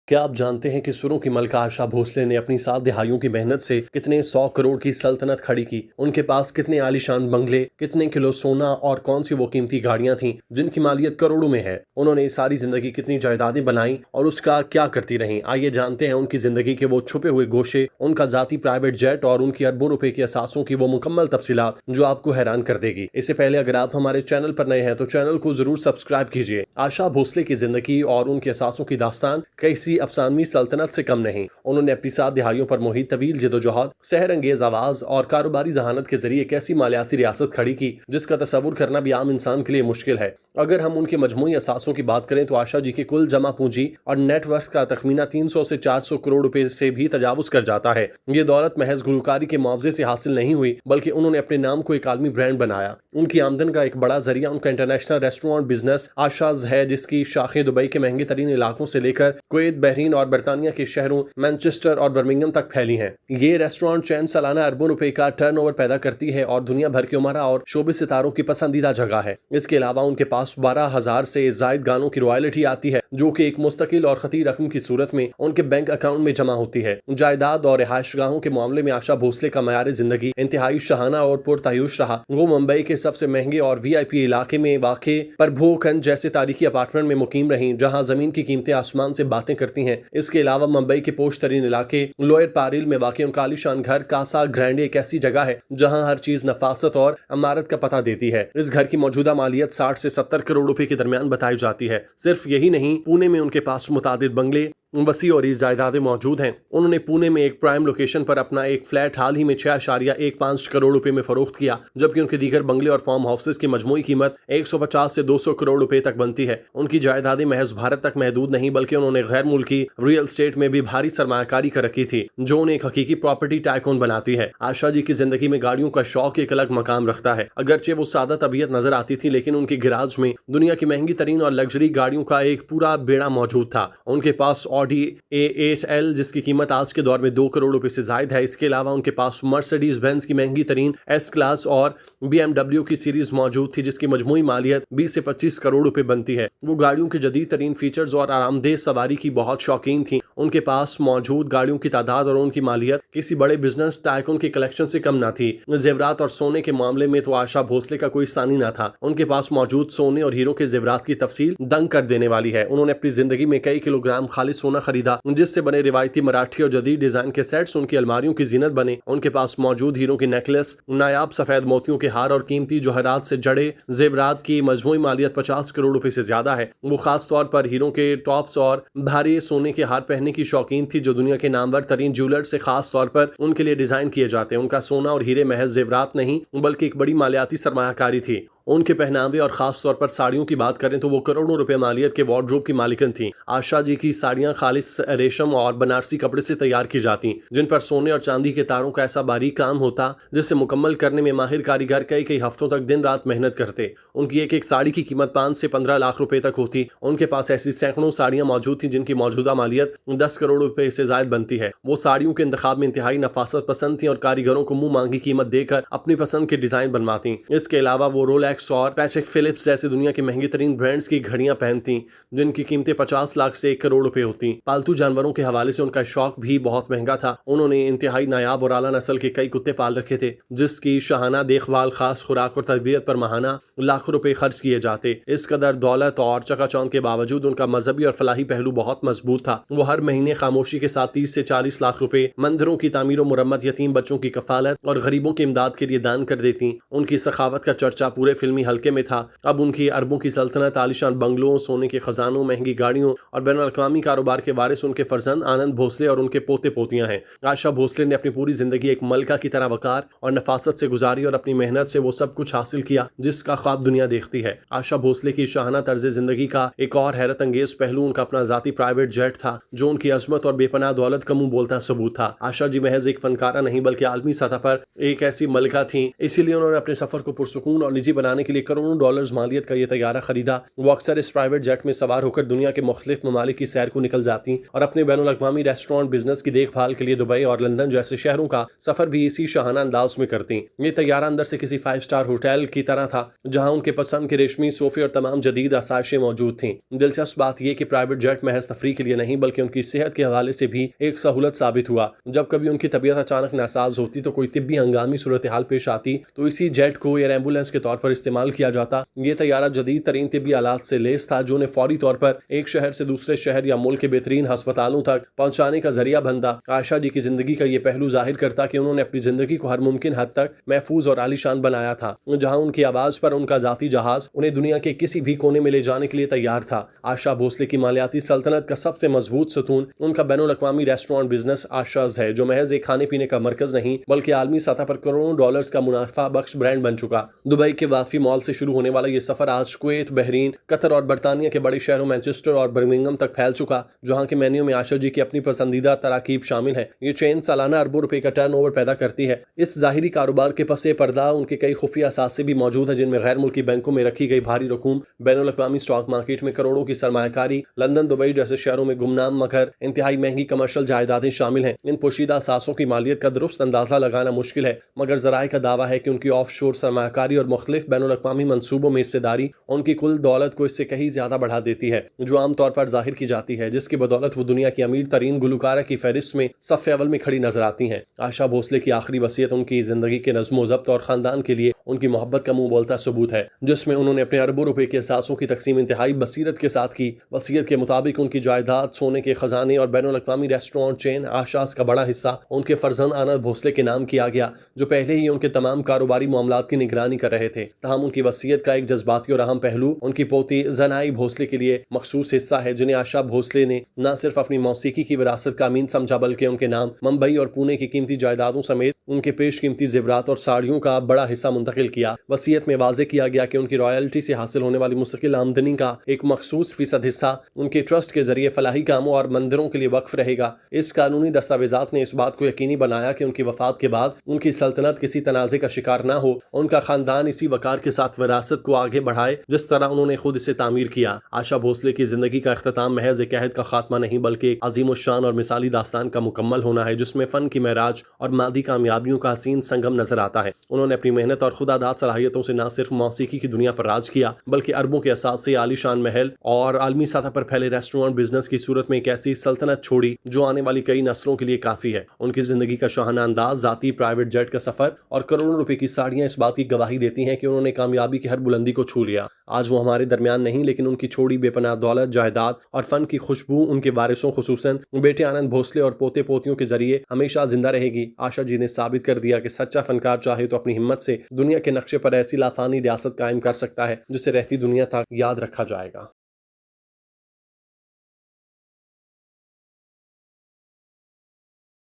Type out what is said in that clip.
क्या आप जानते हैं कि सुरों की मलका आशा भोसले ने अपनी 7 दहाइयों की मेहनत से कितने 100 करोड़ की सल्तनत खड़ी की। उनके पास कितने आलीशान बंगले, कितने किलो सोना और कौन सी वो कीमती गाड़ियां थीं जिनकी मालियत करोड़ों में है। उन्होंने सारी जिंदगी कितनी जायदादें बनाई और उसका क्या करती रहीं। आइए जानते हैं उनकी जिंदगी के वो छुपे हुए गोशे, उनका जाती प्राइवेट जेट और उनकी अरबों रुपए की असासों की वो मुकम्मल तफसीलात जो आपको हैरान कर देगी। इससे पहले अगर आप हमारे चैनल पर नए हैं तो चैनल को जरूर सब्सक्राइब कीजिए। आशा भोसले की जिंदगी और उनके असासों की दास्तान कैसी अफसानवी सल्तनत से कम नहीं। उन्होंने अपनी 7 दिहाइयों पर मुहित तवील जिदोजहद, सहर अंगेज आवाज और कारोबारी जहानत के जरिए एक ऐसी मालियाती रियासत खड़ी की जिसका तस्वुर करना भी आम इंसान के लिए मुश्किल है। अगर हम उनके मजमूई असासों की बात करें तो आशा जी की कुल जमा पूंजी और नेटवर्थ का तखमीना 300 से 400 करोड़ रुपए से भी तजावुज कर जाता है। ये दौलत महज गुलकारी के मुआवजे से हासिल नहीं हुई, बल्कि उन्होंने अपने नाम को एक आलमी ब्रांड बनाया। उनकी आमदन का एक बड़ा जरिया उनका इंटरनेशनल रेस्टोरेंट बिजनेस आशाज है, जिसकी शाखें दुबई के महंगे तरीन इलाकों से लेकर कुवैत, बहरीन और बरतानिया के शहरों मैनचेस्टर और बर्मिंघम तक फैली हैं। ये रेस्टोरेंट चैन सालाना अरबों रुपए का टर्नओवर पैदा करती है और दुनिया भर के उमरा और शोबे सितारों की पसंदीदा जगह है। इसके अलावा उनके पास 12,000 से जायद गानों की रॉयल्टी आती है, जो कि एक मुस्तकिल और खती रकम की सूरत में उनके बैंक अकाउंट में जमा होती है। जायदाद और रिहायशगाहों के मामले में आशा भोसले का मयार जिंदगी इंतहाई शाहाना और पुरतायुश रहा। वो मुंबई के सबसे महंगे और VIP इलाके में वाक़े प्रभोखंड जैसे तारीखी अपार्टमेंट में मुकीम रहीं, जहां जमीन की कीमतें आसमान से बातें करती हैं। इसके अलावा मुंबई के पोश तरीन इलाके लोअर पारिल में वाक़ उनका आलीशान घर कासा ग्रैंडे एक ऐसी जगह है जहां हर चीज नफासत और अमारत का पता देती है। इस घर की मौजूदा मालियत 60 से 70 करोड़ रुपए के दरमियान बताई जाती है। सिर्फ यही नहीं, पुणे में उनके पास मुतादिद बंगले, वसी और जायदादें मौजूद हैं। उन्होंने पुणे में एक प्राइम लोकेशन पर अपना एक फ्लैट हाल ही में 6.15 करोड़ रुपए में फरोख्त किया, जबकि उनके दीगर बंगले और फार्म हाउसेस की मजमूई कीमत 150 से 200 करोड़ रुपए तक बनती है। उनकी जायदादें महज भारत तक महदूद नहीं, बल्कि उन्होंने गैर मुल्की रियल एस्टेट में भी भारी सरमायाकारी कर रखी थी, जो उन्हें एक हकीकी प्रॉपर्टी टाइकून बनाती है। आशा जी की जिंदगी में गाड़ियों का शौक एक अलग मकाम रखता है। अगरचे वो सादा तबीयत नजर आती थी, लेकिन उनके गिराज में दुनिया की महंगी तरीन और लग्जरी गाड़ियों का एक पूरा बेड़ा मौजूद था। उनके पास ऑडी A8L, जिसकी कीमत आज के दौर में 2 करोड़ रुपए से जायद है। इसके अलावा उनके पास मर्सिडीज बेंज की महंगी तरीन S क्लास और BMW की सीरीज मौजूद थी, जिसकी मजमूई मालियत 20 से 25 करोड़ रुपए बनती है। वो गाड़ियों के जदीद तरीन फीचर्स और आरामदेह सवारी की बहुत शौकीन थी। उनके पास मौजूद गाड़ियों की तादाद और उनकी मालियत किसी बड़े बिजनेस टाइकून के कलेक्शन से कम न थी। जेवरात और सोने के मामले में तो आशा भोसले का कोई सानी न था। उनके पास मौजूद सोने और हीरो के जेवरात की तफसील दंग कर देने वाली है। उन्होंने अपनी जिंदगी में कई किलोग्राम खालिस सोना खरीदा, जिससे बने रिवायती मराठी और जदीद डिजाइन के सेट्स उनकी अलमारियों की जीनत बने। उनके पास मौजूद हीरो की नेकलेस, नायाब सफेद मोतियों के हार और कीमती जौहरात से जड़े जेवरात की मजमूई मालियत 50 करोड़ रुपए से ज्यादा है। वो खास तौर पर हीरो के टॉप्स और भारी सोने के हार पहनने की शौकीन थी, जो दुनिया के नामवर तरीन ज्वेलर से खास तौर पर उनके लिए डिजाइन किए जाते हैं। उनका सोना और हीरे महज जेवरात नहीं, बल्कि एक बड़ी मालियाती सरमायाकारी थी। उनके पहनावे और खास तौर पर साड़ियों की बात करें तो वो करोड़ों रुपए मालियत के वार्डरोब की मालिकन थी। आशा जी की साड़ियां खालिस रेशम और बनारसी कपड़े से तैयार की जाती, जिन पर सोने और चांदी के तारों का ऐसा बारीक काम होता जिससे मुकम्मल करने में माहिर कारीगर कई कई हफ्तों तक दिन रात मेहनत करते। उनकी एक एक साड़ी की कीमत 5 से 15 लाख रुपए तक होती। उनके पास ऐसी सैकड़ों साड़ियां मौजूद थी जिनकी मौजूदा मालियत 10 करोड़ रुपए से जायद बनती है। वो साड़ियों के इंतखाब में इंतहाई नफासत पसंद थी और कारीगरों को मुंह मांगी कीमत देकर अपनी पसंद के डिजाइन बनवाती। इसके अलावा वो रोलेक्स और पैचेक फिलिप्स जैसे दुनिया की महंगी तरीन ब्रांड्स की घड़ियां पहनती, जिनकी कीमतें 50 लाख से 1 करोड़ रुपए होती। पालतू जानवरों के हवाले से उनका शौक भी बहुत महंगा था। उन्होंने इंतहाई नायाब और आला नस्ल के कई कुत्ते पाल रखे थे, जिसकी शाहाना देखभाल, खास खुराक और तरबियत पर माहाना लाखों रुपए खर्च किए जाते। इस कदर दौलत और चकाचौंध के बावजूद उनका मजहबी और फलाही पहलू बहुत मजबूत था। वो हर महीने खामोशी के साथ 30 से 40 लाख रुपए मंदिरों की तामीर और मुरम्मत, यतीम बच्चों की कफालत और गरीबों की इमदाद के लिए दान कर देती। उनकी सखावत का चर्चा पूरे फिल्मी हल्के में था। अब उनकी अरबों की सल्तनत, आलिशान बंगलों, सोने के खजानों, महंगी गाड़ियों और बैनुल-अक़वामी कारोबार के वारिस उनके फर्जंद आनंद भोसले और उनके पोते पोतियां हैं। आशा भोसले ने अपनी पूरी जिंदगी एक मलका की तरह वकार और नफासत से गुजारी और अपनी मेहनत से वो सब कुछ हासिल किया जिसका ख्वाब दुनिया देखती है। आशा भोसले की शाहाना तर्ज जिंदगी का एक और हैरत अंगेज पहलू उनका अपना जाती प्राइवेट जेट था, जो उनकी अजमत और बेपनाह दौलत का मुंह बोलता सबूत था। आशा जी महज एक फनकारा नहीं, बल्कि आलमी सतह पर एक ऐसी मलका थी। इसीलिए उन्होंने अपने सफर को पुरसुकून और निजी बनाने के लिए करोड़ों डॉलर्स मालियत का ये तैयारा खरीदा। वो अक्सर इस प्राइवेट जेट में सवार होकर दुनिया के मुख्तलिफ ममालिक की सैर को निकल जाती और अपने बैनुल-अक़वामी रेस्टोरेंट बिजनेस की देखभाल के लिए दुबई और लंदन जैसे शहरों का सफर भी इसी शाहाना अंदाज में करती। ये तैयारा अंदर से किसी 5 स्टार होटल की तरह था, जहां उनके पसंद के रेशमी सोफे और तमाम जदीद आसाइशें मौजूद थीं। दिलचस्प बात यह कि प्राइवेट जेट महज तफरीह के लिए नहीं बल्कि उनकी सेहत के हवाले से भी एक सहूलत साबित हुआ। जब कभी उनकी तबीयत अचानक नासाज होती तो कोई तिब्बी हंगामी सूरत हाल पेश आती तो इसी जेट को एयर एम्बुलेंस के तौर पर इस्तेमाल किया जाता। ये तैयारा जदीद तरीन तिब्बी आलात से लेस था, जो उन्हें फौरी तौर पर एक शहर से दूसरे शहर या मुल्क के बेहतरीन अस्पतालों तक पहुंचाने का जरिया बनता। आयशा जी की जिंदगी का ये पहलू जाहिर करता कि उन्होंने अपनी जिंदगी को हर मुमकिन हद तक महफूज और आलीशान बनाया था। जहां उनकी आवाज पर उनका जाती जहाज उन्हें दुनिया के किसी भी कोने में ले जाने के लिए तैयार था। आशा भोसले की मालियाती सल्तनत का सबसे मजबूत सतून उनका बैनुल-अक़वामी रेस्टोरेंट बिजनेस आशाज है, जो महज एक खाने पीने का मरकज नहीं बल्कि आलमी सतह पर करोड़ों डॉलर्स का मुनाफा बख्श ब्रांड बन चुका। दुबई के वाफी मॉल से शुरू होने वाला ये सफर आज कुवैत, बहरीन, कतर और बरतानिया के बड़े शहरों मैनचेस्टर और बर्मिंघम तक फैल चुका, जहां के मेन्यू में आशा जी की अपनी पसंदीदा तराकीब शामिल है। ये चेन सालाना अरबों रुपए का टर्नओवर पैदा करती है। इस जाहिरी कारोबार के पसे पर्दा उनके कई खुफिया असासे भी मौजूद है, जिनमें गैर मुल्की बैंकों में रखी गई भारी रकूम, बैनुल-अक़वामी स्टॉक मार्केट में करोड़ों की सरमायाकारी, लंदन, दुबई जैसे शहरों में गुमनाम मगर इंतहाई महंगी कमर्शियल जायदादें शामिल हैं। इन पोशीदा असासों की मालियत का दुरुस्त अंदाजा लगाना मुश्किल है, मगर जराए का दावा है कि उनकी ऑफशोर सरमायाकारी और मुख्तलिफ बैनुल-अक़वामी मंसूबों में हिस्सेदारी उनकी कुल दौलत को इससे कहीं ज्यादा बढ़ा देती है, जो आमतौर पर जाहिर की जाती है, जिसकी बदौलत वो दुनिया की अमीर तरीन गुलकारा की फहरिस्त में सफ़े अव्वल में खड़ी नजर आती हैं। आशा भोसले की आखिरी वसीयत उनकी जिंदगी के नज़्म ज़ब्त और खानदान के लिए उनकी मोहब्बत का मुंह बोलता सबूत है, जिसमें उन्होंने अपने अरबों रुपए के असासों की तकसीम इंतहाई बसीरत के साथ की। वसीयत के मुताबिक उनकी जायदाद, सोने के खजाने और बैनुल-अक़वामी रेस्टोरेंट चेन आशास का बड़ा हिस्सा उनके फर्जंद आनंद भोसले के नाम किया गया, जो पहले ही उनके तमाम कारोबारी मामलात की निगरानी कर रहे थे। तहम उनकी वसीयत का एक जज्बाती और अहम पहलू उनकी पोती जनाई भोसले के लिए मखसूस हिस्सा है, जिन्हें आशा भोसले ने न सिर्फ अपनी मौसीकी की विरासत का अमीन समझा बल्कि उनके नाम मुंबई और पुणे की कीमती जायदादों समेत उनके पेश कीमती ज़ेवरात और साड़ियों का बड़ा हिस्सा मुंतकिल किया। वसीयत में वाज़े किया गया कि उनकी रॉयल्टी से हासिल होने वाली मुस्तकिल आमदनी का एक मखसूस फीसद हिस्सा उनके ट्रस्ट के जरिए फलाही कामों और मंदिरों के लिए वक्फ रहेगा। इस कानूनी दस्तावेजात ने इस बात को यकीनी बनाया कि उनकी वफात के बाद उनकी सल्तनत किसी तनाज़े का शिकार न हो, उनका खानदान इसी वकार के साथ विरासत को आगे बढ़ाए जिस तरह उन्होंने खुद इसे तामीर किया। आशा भोसले की जिंदगी का अख्ताम महज एक अहद का खात्मा नहीं बल्कि एक अजीम शान और मिसाली दास्तान का मुकम्मल होना है, जिसमें फन की महराज और मादी कामयाबियों का हसीन संगम नजर आता है। उन्होंने अपनी मेहनत और खुदादाद सलाहियतों से न सिर्फ मौसीकी की दुनिया पर राज किया बल्कि अरबों के असास से आलीशान महल और आलमी सतह पर फैले रेस्टोरेंट बिजनेस की सूरत में एक ऐसी सल्तनत छोड़ी जो आने वाली कई नस्लों के लिए काफी है। उनकी जिंदगी का शाहाना अंदाज, जाती प्राइवेट जेट का सफर और करोड़ों रुपए की साड़ियां इस बात की गवाही देती हैं कि उन्होंने कामयाबी की हर बुलंदी को छू लिया। आज वो हमारे दरमियान नहीं, लेकिन उनकी छोड़ी बेपनाह दौलत, जायदाद और फन की खुशबू उनके वारिसों खुसूसन बेटे आनंद भोसले और पोते पोतियों के जरिए हमेशा जिंदा रहेगी। आशा जी ने साबित कर दिया कि सच्चा फनकार चाहे तो अपनी हिम्मत से दुनिया के नक्शे पर ऐसी लाफानी रियासत कायम कर सकता है जिसे रहती दुनिया तक याद रखा जाएगा।